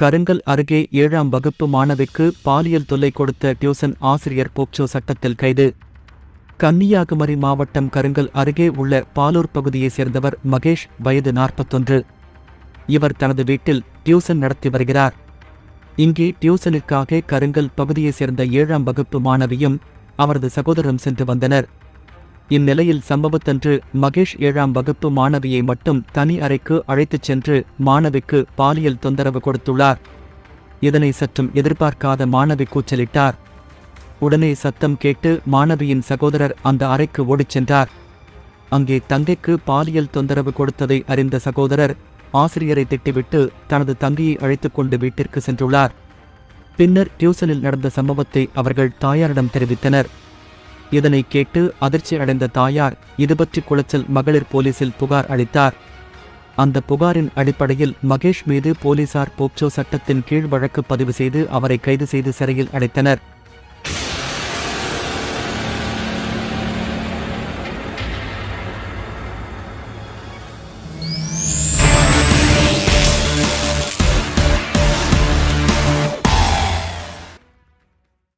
கருங்கல் அருகே 7ஆம் வகுப்பு மாணவிக்கு பாலியல் தொல்லை கொடுத்த டியூசன் ஆசிரியர் போக்சோ சட்டத்தில் கைது. கன்னியாகுமரி மாவட்டம் கருங்கல் அருகே உள்ள பாலூர் பகுதியைச் சேர்ந்தவர் மகேஷ், வயது 41. இவர் தனது வீட்டில் டியூசன் நடத்தி வருகிறார். இங்கே டியூசனுக்காக கருங்கல் பகுதியைச் சேர்ந்த 7ஆம் வகுப்பு மாணவியும் அவரது சகோதரரும் சென்று வந்தனர். இந்நிலையில் சம்பவத்தன்று மகேஷ் 7ஆம் வகுப்பு மாணவியை மட்டும் தனி அறைக்கு அழைத்துச் சென்று மாணவிக்கு பாலியல் தொந்தரவு கொடுத்துள்ளார். இதனை சற்றும் எதிர்பார்க்காத மாணவி கூச்சலிட்டார். உடனே சத்தம் கேட்டு மாணவியின் சகோதரர் அந்த அறைக்கு ஓடிச் சென்றார். அங்கே தங்கைக்கு பாலியல் தொந்தரவு கொடுத்ததை அறிந்த சகோதரர் ஆசிரியரை திட்டிவிட்டு தனது தங்கையை அழைத்துக் கொண்டு வீட்டிற்கு சென்றுள்ளார். பின்னர் டியூசனில் நடந்த சம்பவத்தை அவர்கள் தாயாரிடம் தெரிவித்தனர். இதனை கேட்டு அதிர்ச்சி அடைந்த தாயார் இதுபற்றி குளச்சல் மகளிர் போலீசில் புகார் அளித்தார். அந்த புகாரின் அடிப்படையில் மகேஷ் மீது போலீசார் போக்சோ சட்டத்தின் கீழ் வழக்கு பதிவு செய்து அவரை கைது செய்து சிறையில் அடைத்தனர்.